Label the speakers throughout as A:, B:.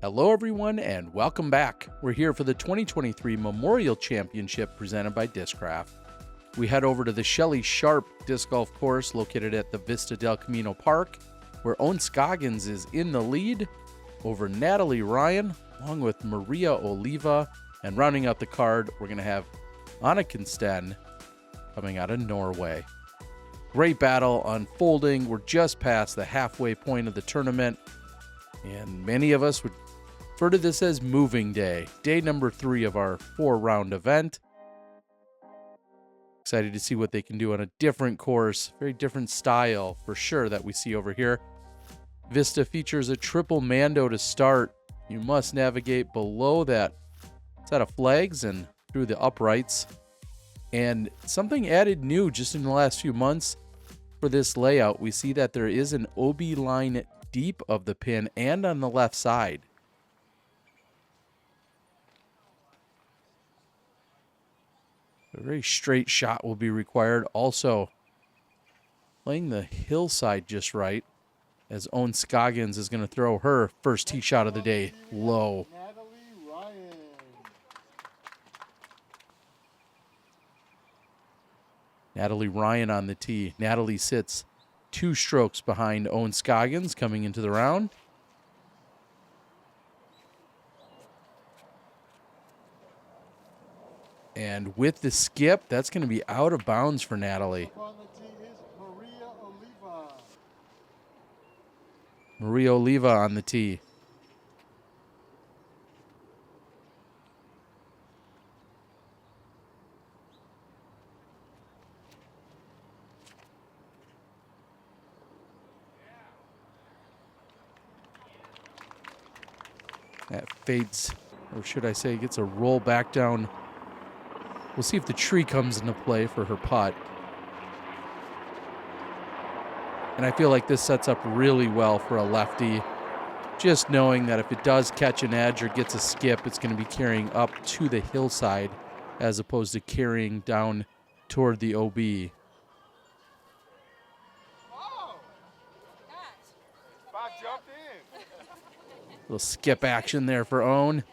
A: Hello everyone and welcome back. We're here for the 2023 Memorial Championship presented by Discraft. We head over to the Shelly Sharpe disc golf course located at the Vista del Camino Park, where Ohn Scoggins is in the lead over Natalie Ryan along with Maria Oliva, and rounding out the card we're going to have Anniken Steen coming out of Norway. Great battle unfolding. We're just past the halfway point of the tournament, and many of us would refer to this as moving day. Day number 3 of our 4-round event. Excited to see what they can do on a different course. Very different style for sure that we see over here. Vista features a triple mando to start. You must navigate below that set of flags and through the uprights. And something added new just in the last few months for this layout. We see that there is an OB line deep of the pin and on the left side. A very straight shot will be required. Also, playing the hillside just right, as Ohn Scoggins is going to throw her first tee shot of the day low. Natalie Ryan on the tee. Natalie sits 2 strokes behind Ohn Scoggins coming into the round. And with the skip, that's going to be out of bounds for Natalie. Maria Oliva on the tee. That fades, or should I say gets a roll back down. We'll see if the tree comes into play for her putt. And I feel like this sets up really well for a lefty. Just knowing that if it does catch an edge or gets a skip, it's going to be carrying up to the hillside as opposed to carrying down toward the OB. Little skip action there for Ohn.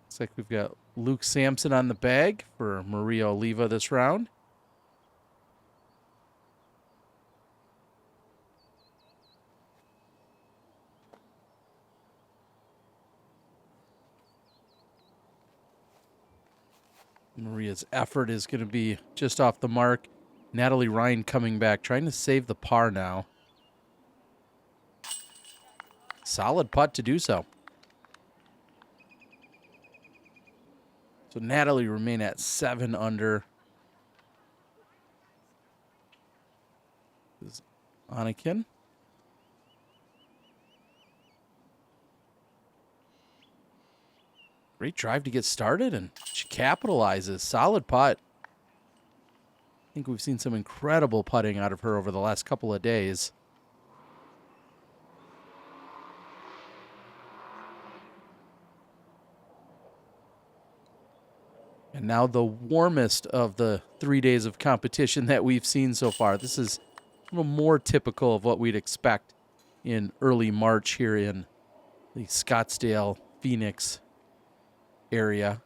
A: Looks like we've got Luke Sampson on the bag for Maria Oliva this round. Maria's effort is going to be just off the mark. Natalie Ryan coming back, trying to save the par now. Solid putt to do so. So Natalie remain at 7 under. This is Anniken. Great drive to get started, and she capitalizes. Solid putt. I think we've seen some incredible putting out of her over the last couple of days. And now the warmest of the 3 days of competition that we've seen so far. This is a little more typical of what we'd expect in early March here in the Scottsdale, Phoenix area.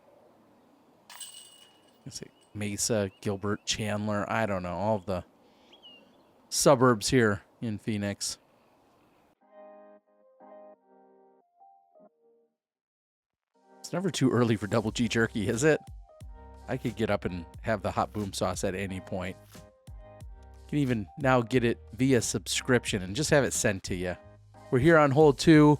A: Let's see, Mesa, Gilbert, Chandler, I don't know, all of the suburbs here in Phoenix. It's never too early for double G jerky, is it? I could get up and have the hot boom sauce at any point. You can even now get it via subscription and just have it sent to you. We're here on hole 2.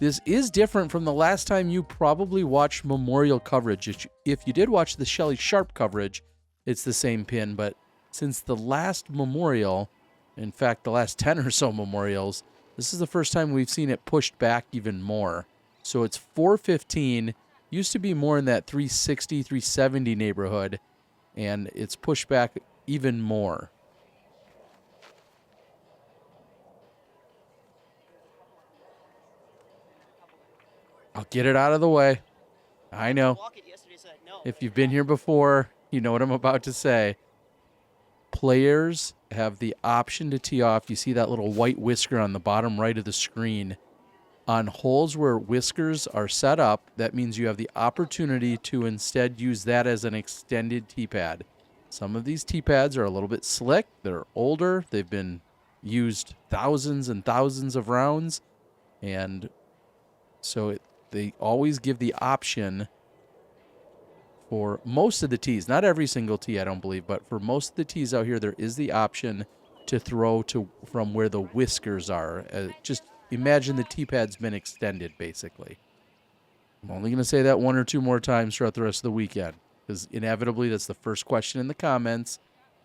A: This is different from the last time you probably watched Memorial coverage. If you did watch the Shelly Sharpe coverage, it's the same pin, but since the last Memorial, in fact, the last 10 or so Memorials, this is the first time we've seen it pushed back even more. So it's 415, used to be more in that 360, 370 neighborhood, and it's pushed back even more. I'll get it out of the way. I know. If you've been here before, you know what I'm about to say. Players have the option to tee off. You see that little white whisker on the bottom right of the screen. On holes where whiskers are set up, that means you have the opportunity to instead use that as an extended tee pad. Some of these tee pads are a little bit slick. They're older. They've been used thousands and thousands of rounds. And so they always give the option for most of the tees. Not every single tee, I don't believe, but for most of the tees out here, there is the option to throw from where the whiskers are. Just imagine the tee pad's been extended, basically. I'm only going to say that one or two more times throughout the rest of the weekend, because inevitably that's the first question in the comments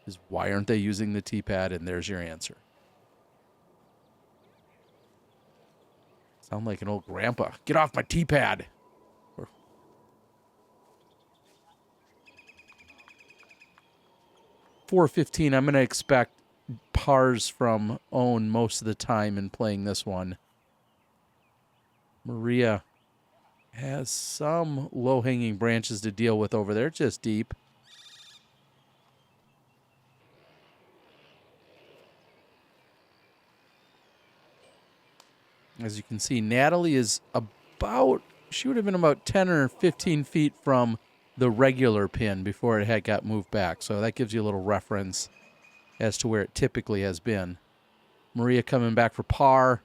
A: is why aren't they using the tee pad? And there's your answer. Sound like an old grandpa. Get off my tee pad. 415, I'm going to expect pars from Ohn most of the time in playing this one. Maria has some low-hanging branches to deal with over there, just deep. As you can see, Natalie is she would have been about 10 or 15 feet from the regular pin before it had got moved back. So that gives you a little reference as to where it typically has been. Maria coming back for par.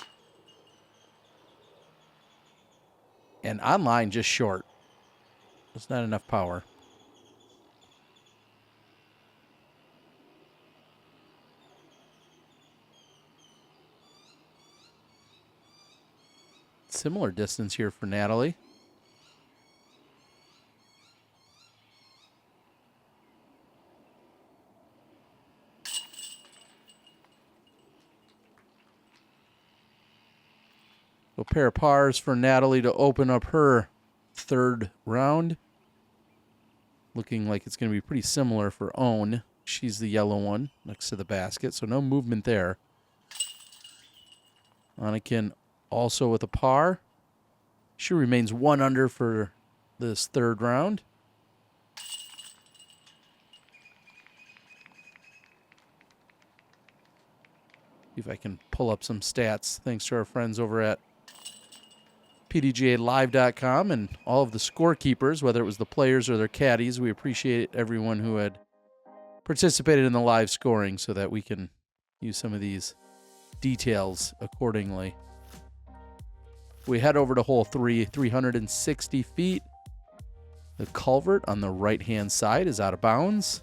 A: And online, just short. There's not enough power. Similar distance here for Natalie. A pair of pars for Natalie to open up her third round. Looking like it's going to be pretty similar for Ohn. She's the yellow one next to the basket, so no movement there. Anniken also with a par. She remains 1 under for this third round. See if I can pull up some stats thanks to our friends over at PDGAlive.com and all of the scorekeepers, whether it was the players or their caddies. We appreciate everyone who had participated in the live scoring so that we can use some of these details accordingly. We head over to hole 3, 360 feet. The culvert on the right-hand side is out of bounds.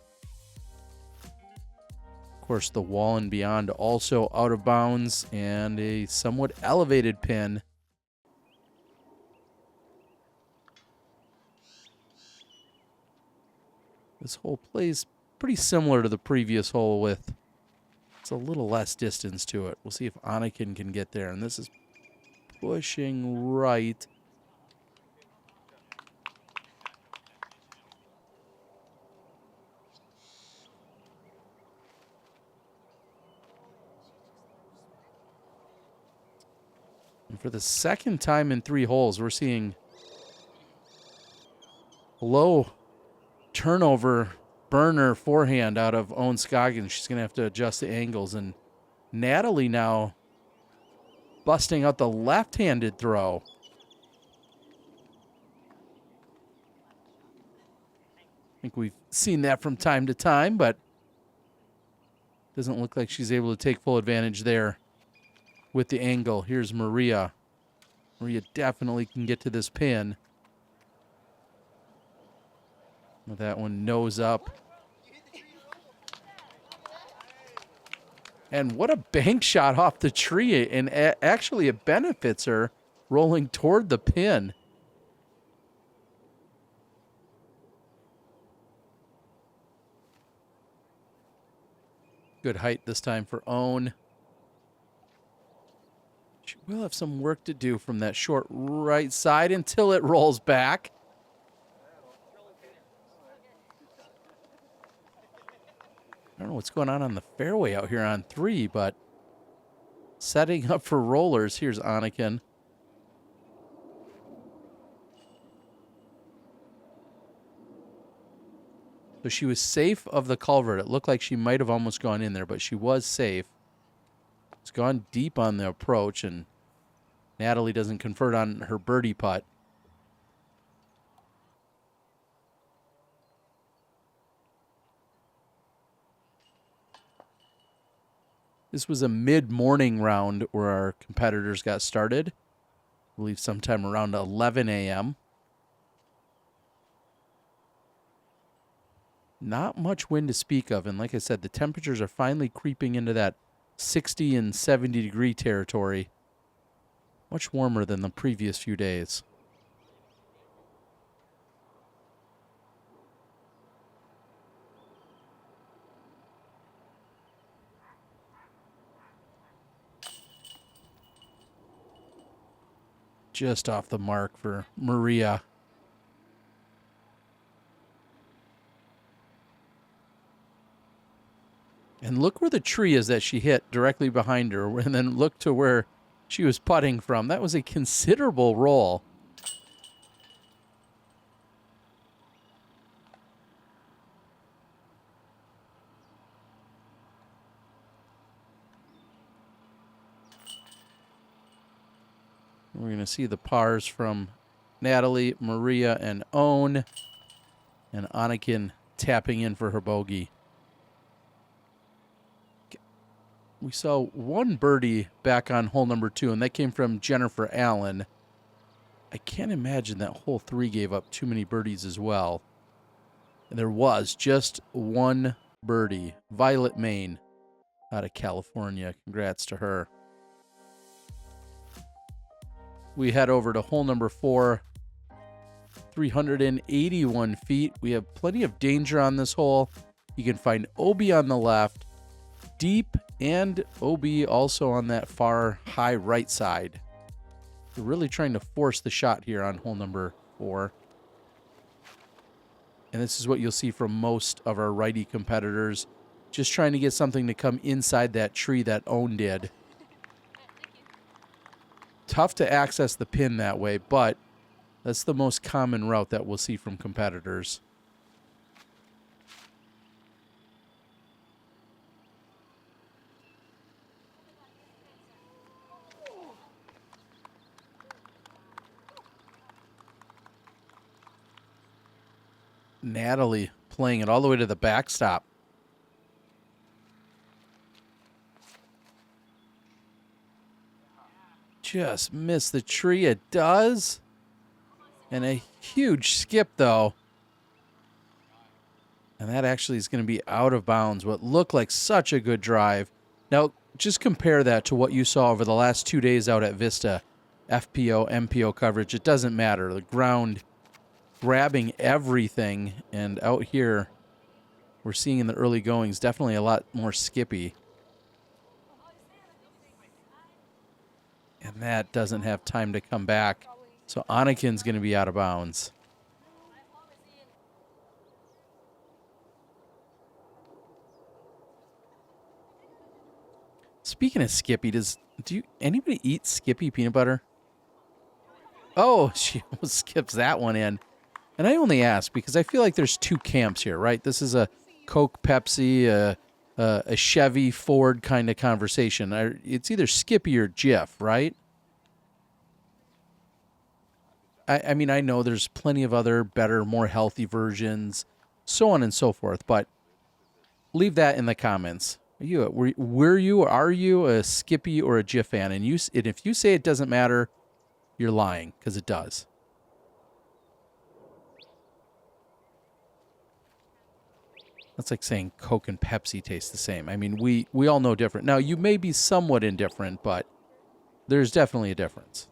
A: Of course, the wall and beyond also out of bounds, and a somewhat elevated pin. This hole plays pretty similar to the previous hole with it's a little less distance to it. We'll see if Anniken can get there. And this is pushing right. And for the second time in 3 holes, we're seeing low turnover burner forehand out of Ohn Scoggins. She's going to have to adjust the angles. And Natalie now busting out the left-handed throw. I think we've seen that from time to time, but doesn't look like she's able to take full advantage there with the angle. Here's Maria. Maria definitely can get to this pin. With that one nose up. And what a bank shot off the tree. And actually it benefits her rolling toward the pin. Good height this time for Ohn. She will have some work to do from that short right side until it rolls back. I don't know what's going on the fairway out here on 3, but setting up for rollers. Here's Anniken. So she was safe of the culvert. It looked like she might have almost gone in there, but she was safe. It's gone deep on the approach, and Natalie doesn't convert on her birdie putt. This was a mid-morning round where our competitors got started. I believe sometime around 11 a.m. Not much wind to speak of, and like I said, the temperatures are finally creeping into that 60 and 70 degree territory. Much warmer than the previous few days. Just off the mark for Maria. And look where the tree is that she hit directly behind her, and then look to where she was putting from. That was a considerable roll. We're going to see the pars from Natalie, Maria, and Ohn. And Anniken tapping in for her bogey. We saw one birdie back on hole number 2, and that came from Jennifer Allen. I can't imagine that hole 3 gave up too many birdies as well. And there was just one birdie. Violet Main out of California. Congrats to her. We head over to hole number 4. 381 feet. We have plenty of danger on this hole. You can find OB on the left, deep, and OB also on that far high right side. We're really trying to force the shot here on hole number 4. And this is what you'll see from most of our righty competitors. Just trying to get something to come inside that tree that Ohn did. Tough to access the pin that way, but that's the most common route that we'll see from competitors. Natalie playing it all the way to the backstop. Just missed the tree. It does. And a huge skip, though. And that actually is going to be out of bounds. What looked like such a good drive. Now, just compare that to what you saw over the last 2 days out at Vista. FPO, MPO coverage. It doesn't matter. The ground grabbing everything. And out here, we're seeing in the early goings definitely a lot more skippy. And that doesn't have time to come back. So Anniken's going to be out of bounds. Speaking of Skippy, do anybody eat Skippy peanut butter? Oh, she almost skips that one in. And I only ask because I feel like there's two camps here, right? This is a Coke, Pepsi, a Chevy, Ford kind of conversation. It's either Skippy or Jif, right? I mean, I know there's plenty of other better, more healthy versions, so on and so forth, but leave that in the comments. Are you a Skippy or a Jif fan? And if you say it doesn't matter, you're lying, because it does. That's like saying Coke and Pepsi taste the same. I mean, we all know different. Now, you may be somewhat indifferent, but there's definitely a difference.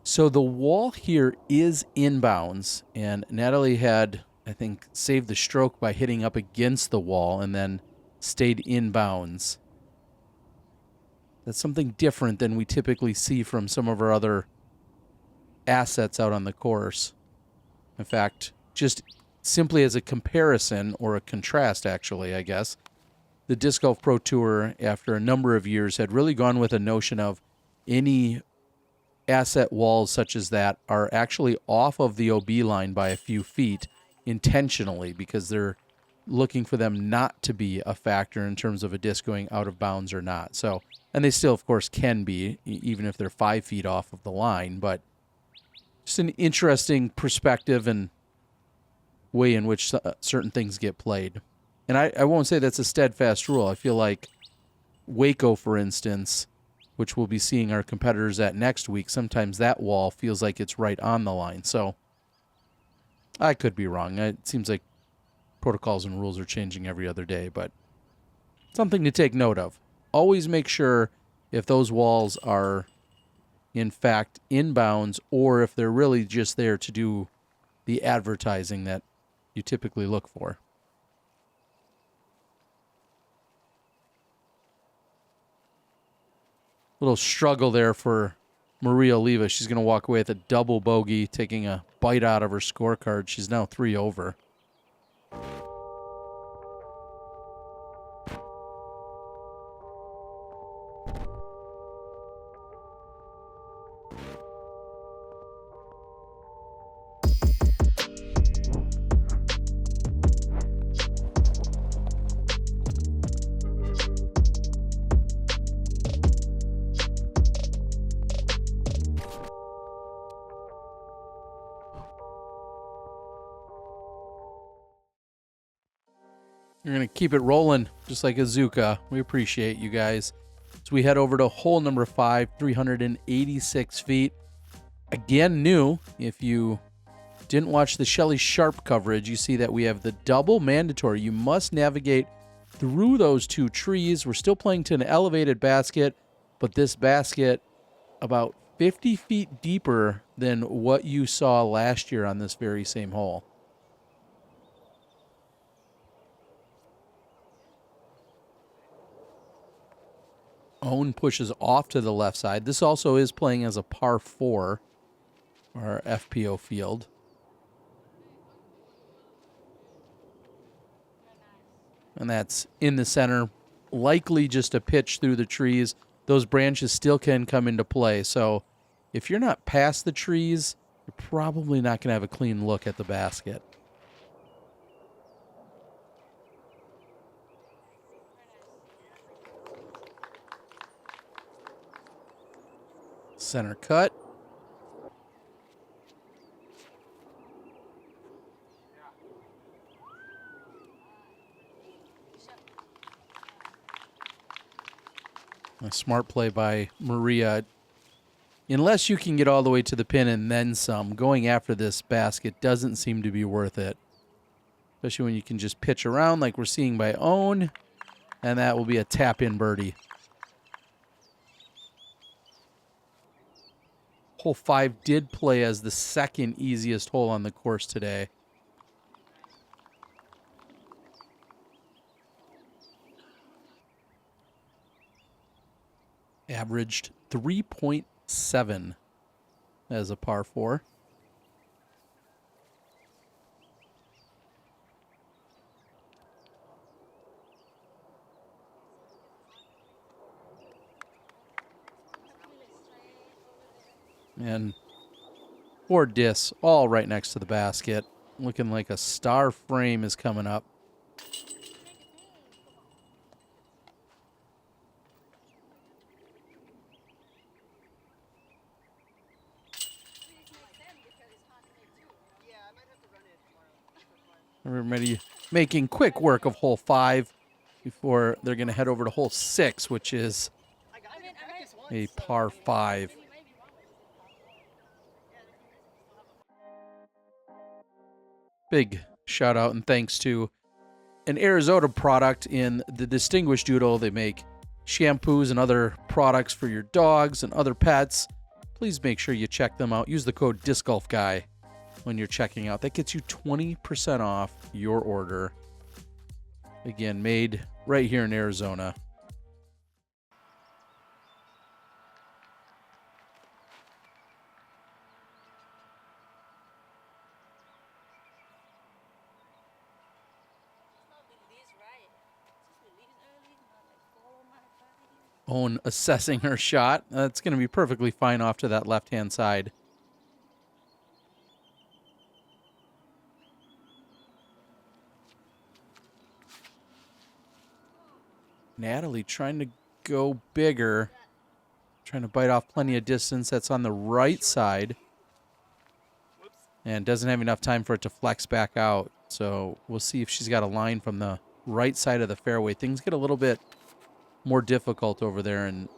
A: So the wall here is inbounds, and Natalie had, I think, saved the stroke by hitting up against the wall and then stayed inbounds. That's something different than we typically see from some of our other assets out on the course. In fact, just simply as a comparison, or a contrast actually, I guess, the Disc Golf Pro Tour, after a number of years, had really gone with a notion of any asset walls such as that are actually off of the OB line by a few feet intentionally because they're looking for them not to be a factor in terms of a disc going out of bounds or not. So, and they still, of course, can be, even if they're 5 feet off of the line. But just an interesting perspective and way in which certain things get played. And I won't say that's a steadfast rule. I feel like Waco, for instance, which we'll be seeing our competitors at next week, sometimes that wall feels like it's right on the line. So I could be wrong. It seems like protocols and rules are changing every other day, but something to take note of. Always make sure if those walls are in fact inbounds or if they're really just there to do the advertising that you typically look for. Little struggle there for Maria Oliva. She's going to walk away with a double bogey, taking a bite out of her scorecard. She's now 3 over. You're going to keep it rolling, just like Azuka. We appreciate you guys. So we head over to hole number 5, 386 feet. Again, new. If you didn't watch the Shelly Sharpe coverage, you see that we have the double mandatory. You must navigate through those 2 trees. We're still playing to an elevated basket, but this basket about 50 feet deeper than what you saw last year on this very same hole. Ohn pushes off to the left side. This also is playing as a par 4, our FPO field. And that's in the center. Likely just a pitch through the trees. Those branches still can come into play. So if you're not past the trees, you're probably not going to have a clean look at the basket. Center cut. A smart play by Maria. Unless you can get all the way to the pin and then some, going after this basket doesn't seem to be worth it. Especially when you can just pitch around like we're seeing by Ohn. And that will be a tap-in birdie. Hole 5 did play as the second easiest hole on the course today. Averaged 3.7 as a par 4. And 4 discs all right next to the basket. Looking like a star frame is coming up. Everybody making quick work of hole 5 before they're going to head over to hole 6, which is a par 5. Big shout out and thanks to an Arizona product in the Distinguished Doodle. They make shampoos and other products for your dogs and other pets. Please make sure you check them out. Use the code DiscGolfGuy when you're checking out. That gets you 20% off your order. Again, made right here in Arizona. Ohn assessing her shot. That's going to be perfectly fine off to that left-hand side. Natalie trying to go bigger. Trying to bite off plenty of distance. That's on the right side. And doesn't have enough time for it to flex back out. So we'll see if she's got a line from the right side of the fairway. Things get a little bit more difficult over there, and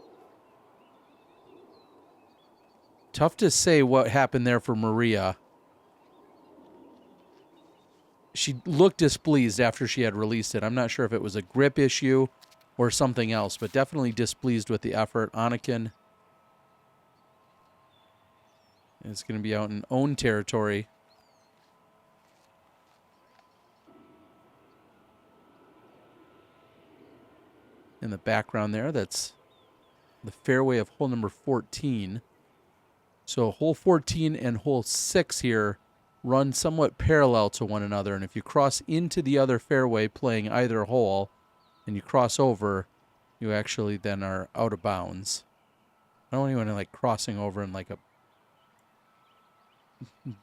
A: tough to say what happened there for Maria. She looked displeased after she had released it. I'm not sure if it was a grip issue or something else, but definitely displeased with the effort. Anniken is going to be out in Ohn territory. In the background there, that's the fairway of hole number 14. So hole 14 and hole 6 here run somewhat parallel to one another. And if you cross into the other fairway playing either hole and you cross over, you actually then are out of bounds. I don't even like crossing over in like a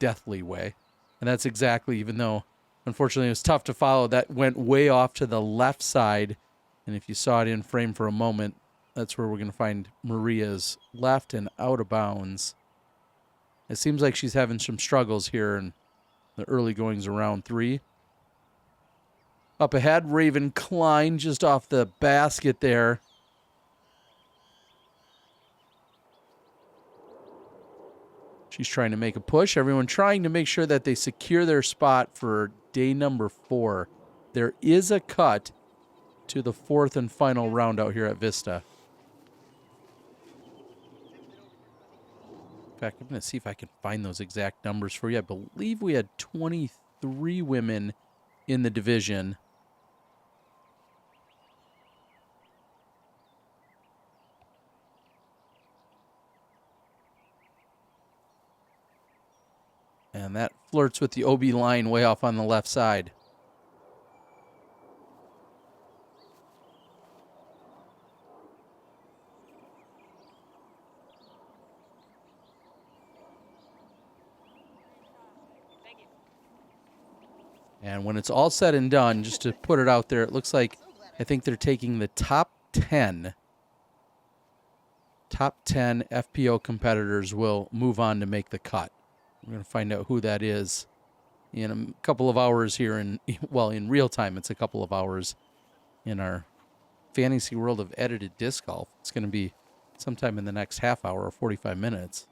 A: deathly way. And that's exactly, even though unfortunately it was tough to follow, that went way off to the left side. And if you saw it in frame for a moment, that's where we're going to find Maria's left and out of bounds. It seems like she's having some struggles here in the early goings of round 3. Up ahead, Raven Klein just off the basket there. She's trying to make a push. Everyone trying to make sure that they secure their spot for day number 4. There is a cut to the 4th and final round out here at Vista. In fact, I'm going to see if I can find those exact numbers for you. I believe we had 23 women in the division. And that flirts with the OB line way off on the left side. And when it's all said and done, just to put it out there, it looks like I think they're taking the top 10. Top 10 FPO competitors will move on to make the cut. We're going to find out who that is in a couple of hours here. In real time, it's a couple of hours in our fantasy world of edited disc golf. It's going to be sometime in the next half hour or 45 minutes.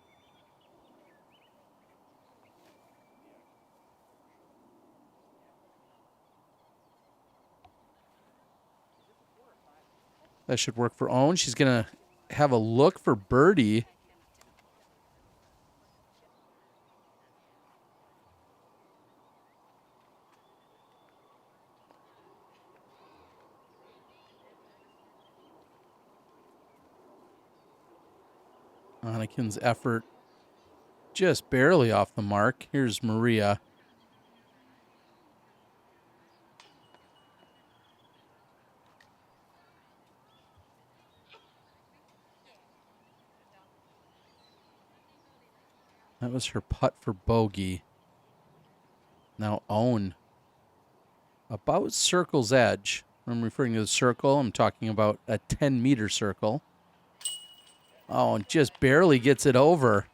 A: That should work for Ohn. She's going to have a look for birdie. Anniken's effort just barely off the mark. Here's Maria. That was her putt for bogey. Now Ohn about circle's edge. I'm referring to the circle. I'm talking about a 10-meter circle. Oh, and just barely gets it over.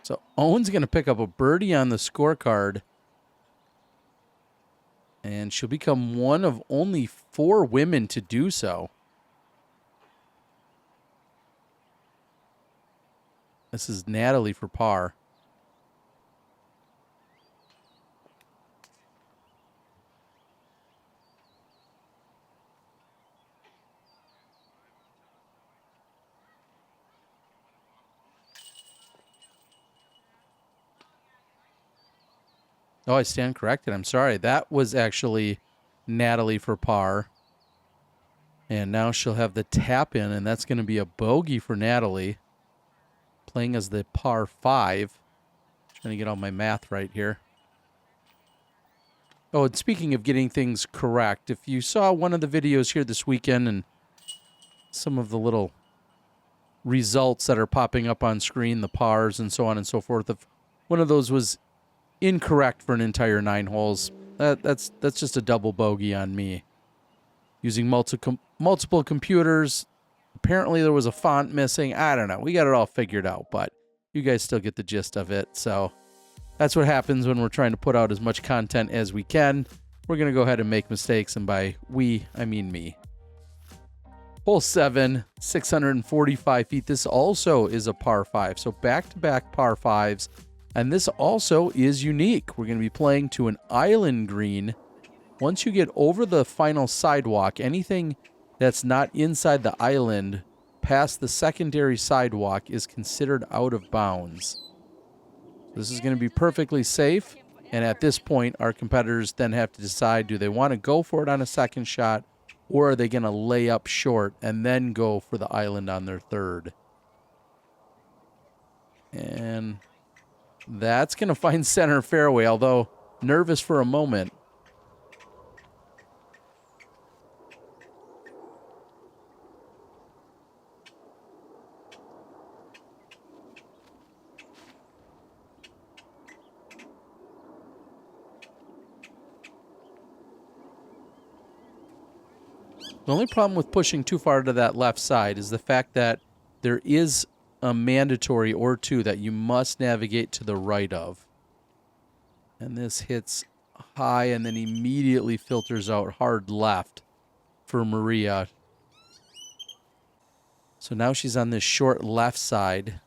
A: So Owen's going to pick up a birdie on the scorecard. And she'll become one of only 4 women to do so. This is Natalie for par. Oh, I stand corrected. I'm sorry. That was actually Natalie for par. And now she'll have the tap in, and that's going to be a bogey for Natalie. Playing as the par 5. Trying to get all my math right here. Oh, and speaking of getting things correct, if you saw one of the videos here this weekend and some of the little results that are popping up on screen, the pars and so on and so forth, if one of those was incorrect for an entire 9 holes, that's just a double bogey on me. Using multiple computers, apparently there was a font missing. I don't know. We got it all figured out, but you guys still get the gist of it. So that's what happens when we're trying to put out as much content as we can. We're going to go ahead and make mistakes, and by we, I mean me. Hole 7, 645 feet. This also is a par 5, so back-to-back par 5s, and this also is unique. We're going to be playing to an island green. Once you get over the final sidewalk, anything that's not inside the island past the secondary sidewalk is considered out of bounds. This is going to be perfectly safe, and at this point, our competitors then have to decide, do they want to go for it on a second shot, or are they going to lay up short and then go for the island on their third? And that's going to find center fairway, although nervous for a moment. The only problem with pushing too far to that left side is the fact that there is a mandatory or two that you must navigate to the right of. And this hits high and then immediately filters out hard left for Maria. So now she's on this short left side.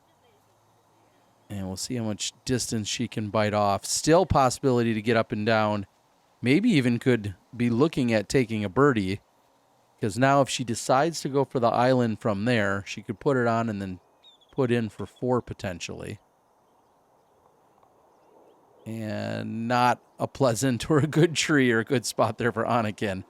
A: And we'll see how much distance she can bite off. Still possibility to get up and down. Maybe even could be looking at taking a birdie. Because now if she decides to go for the island from there, she could put it on and then put in for 4 potentially. And not a pleasant or a good tree or a good spot there for Anniken.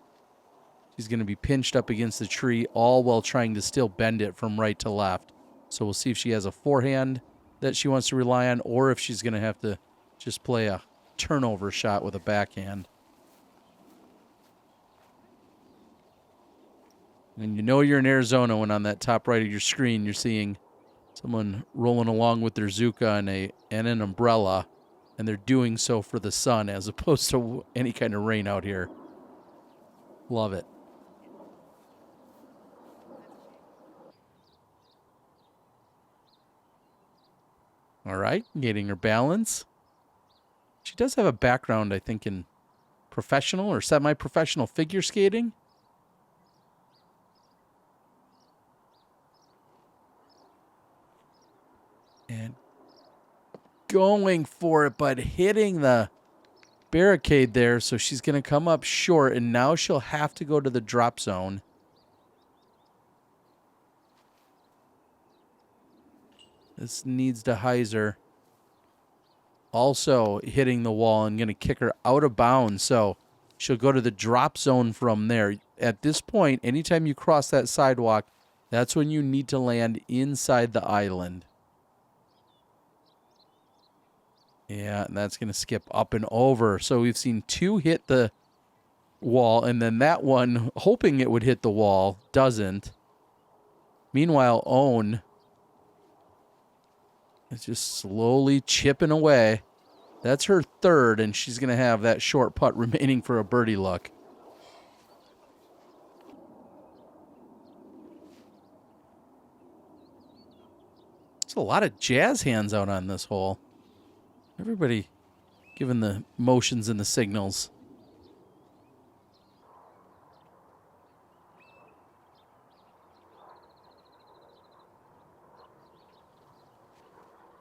A: She's going to be pinched up against the tree, all while trying to still bend it from right to left. So we'll see if she has a forehand that she wants to rely on, or if she's going to have to just play a turnover shot with a backhand. And you know you're in Arizona when on that top right of your screen you're seeing someone rolling along with their Zuka and an umbrella, and they're doing so for the sun as opposed to any kind of rain out here. Love it. All right, getting her balance. She does have a background, I think, in professional or semi-professional figure skating. And going for it, but hitting the barricade there. So she's going to come up short, and now she'll have to go to the drop zone. This needs to hyzer. Also hitting the wall and going to kick her out of bounds. So she'll go to the drop zone from there. At this point, anytime you cross that sidewalk, that's when you need to land inside the island. Yeah, and that's going to skip up and over. So we've seen 2 hit the wall, and then that one, hoping it would hit the wall, doesn't. Meanwhile, Ohn is just slowly chipping away. That's her third, and she's going to have that short putt remaining for a birdie luck. There's a lot of jazz hands out on this hole. Everybody giving the motions and the signals.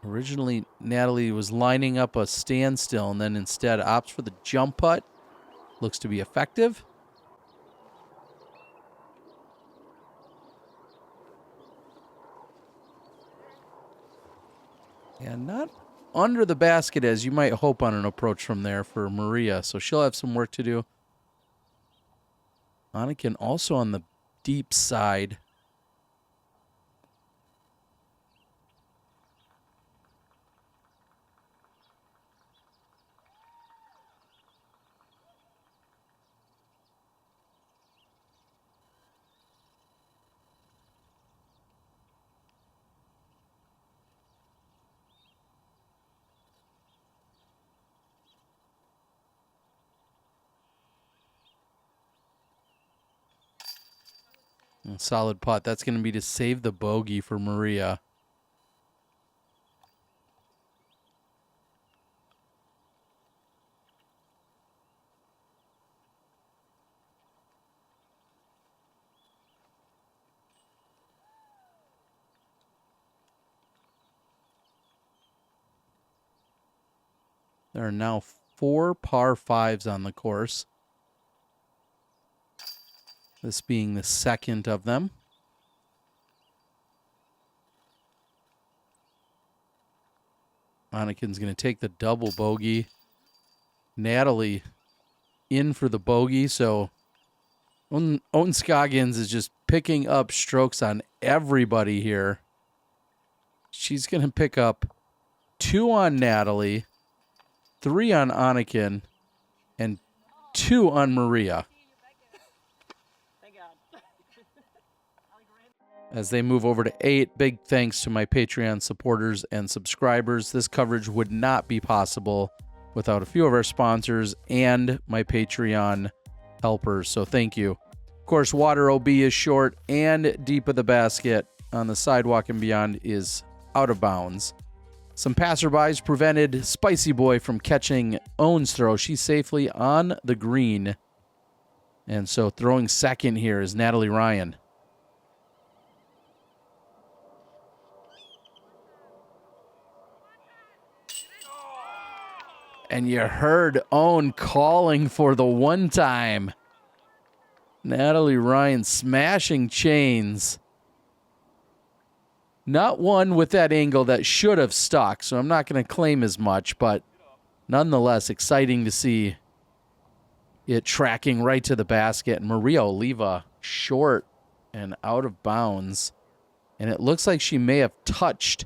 A: Originally, Natalie was lining up a standstill and then instead opts for the jump putt. Looks to be effective. And not under the basket as you might hope on an approach from there for Maria. So she'll have some work to do. Anniken also on the deep side. Solid putt. That's going to be to save the bogey for Maria. There are now 4 par 5s on the course. This being the second of them. Anniken's going to take the double bogey. Natalie in for the bogey. So Ohn Scoggins is just picking up strokes on everybody here. She's going to pick up 2 on Natalie, 3 on Anniken, and 2 on Maria. As they move over to 8, big thanks to my Patreon supporters and subscribers. This coverage would not be possible without a few of our sponsors and my Patreon helpers, so thank you. Of course, water OB is short and deep of the basket on the sidewalk and beyond is out of bounds. Some passerbys prevented Spicy Boy from catching Ohn's throw. She's safely on the green. And so throwing second here is Natalie Ryan. And you heard Ohn calling for the one time. Natalie Ryan smashing chains. Not one with that angle that should have stuck, so I'm not going to claim as much, but nonetheless exciting to see it tracking right to the basket. And Maria Oliva short and out of bounds. And it looks like she may have touched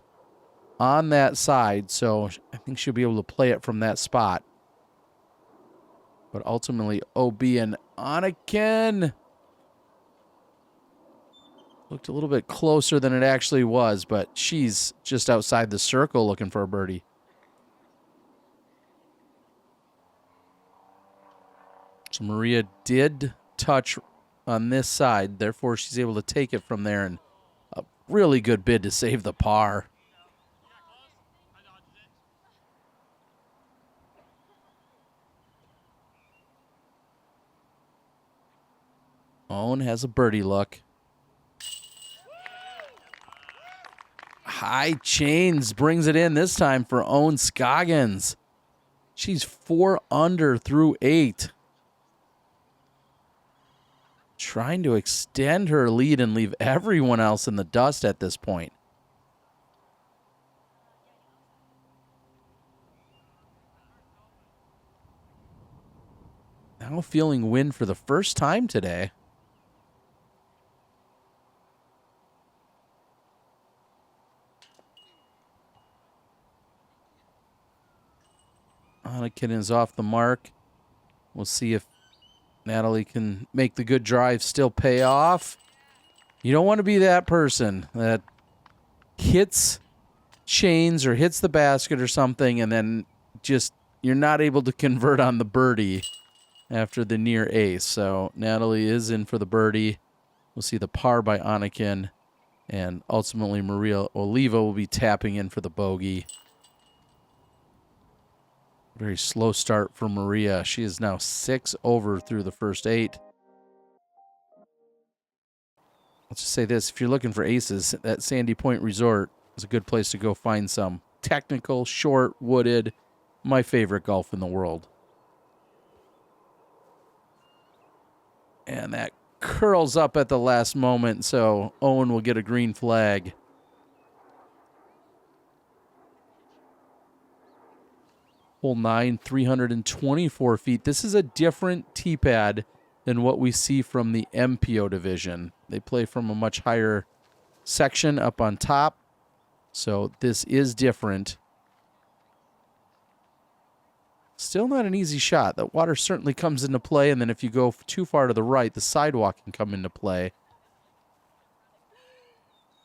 A: on that side, so I think she'll be able to play it from that spot. But ultimately, OB and Anniken looked a little bit closer than it actually was, but she's just outside the circle looking for a birdie. So Maria did touch on this side, therefore she's able to take it from there, and a really good bid to save the par. Ohn has a birdie look. High chains brings it in this time for Ohn Scoggins. She's 4 under through 8. Trying to extend her lead and leave everyone else in the dust at this point. Now feeling wind for the first time today. Anniken is off the mark. We'll see if Natalie can make the good drive still pay off. You don't want to be that person that hits chains or hits the basket or something and then just you're not able to convert on the birdie after the near ace. So Natalie is in for the birdie. We'll see the par by Anniken. And ultimately Maria Oliva will be tapping in for the bogey. Very slow start for Maria. She is now 6 over through the first 8. Let's just say this. If you're looking for aces, that Sandy Point Resort is a good place to go find some. Technical, short, wooded, my favorite golf in the world. And that curls up at the last moment, so Ohn will get a green flag. Hole 9, 324 feet. This is a different tee pad than what we see from the MPO division. They play from a much higher section up on top, so this is different. Still not an easy shot. The water certainly comes into play, and then if you go too far to the right, the sidewalk can come into play.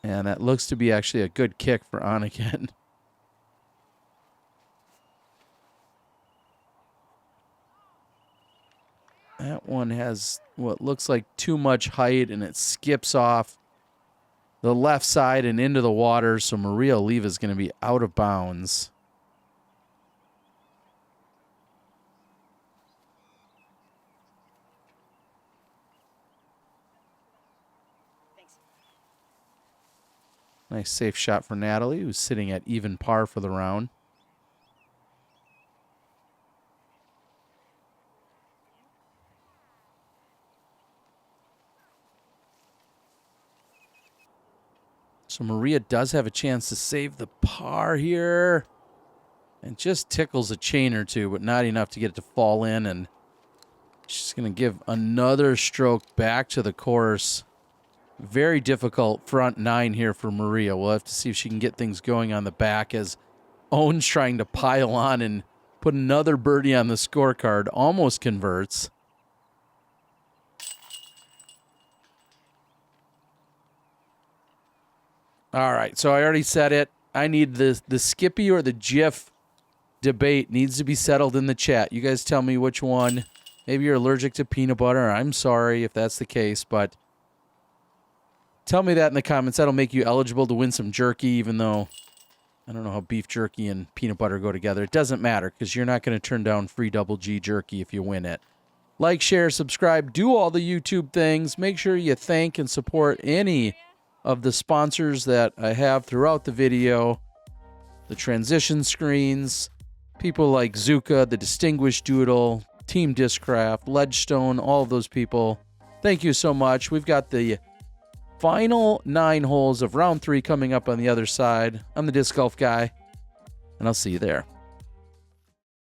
A: And that looks to be actually a good kick for Anniken. That one has what looks like too much height, and it skips off the left side and into the water, so Maria Oliva is going to be out of bounds. Nice safe shot for Natalie, who's sitting at even par for the round. So Maria does have a chance to save the par here. And just tickles a chain or two, but not enough to get it to fall in. And she's going to give another stroke back to the course. Very difficult front nine here for Maria. We'll have to see if she can get things going on the back as Ohn's trying to pile on and put another birdie on the scorecard. Almost converts. All right, so I already said it. I need the Skippy or the Jif debate needs to be settled in the chat. You guys tell me which one. Maybe you're allergic to peanut butter. I'm sorry if that's the case, but tell me that in the comments. That'll make you eligible to win some jerky, even though I don't know how beef jerky and peanut butter go together. It doesn't matter because you're not going to turn down free Double G jerky if you win it. Like, share, subscribe, do all the YouTube things. Make sure you thank and support any of the sponsors that I have throughout the video. The transition screens, people like Zuka, the Distinguished Doodle, Team Discraft, Ledgestone, all of those people. Thank you so much. We've got the final 9 holes of round 3 coming up on the other side. I'm the Disc Golf Guy, and I'll see you there.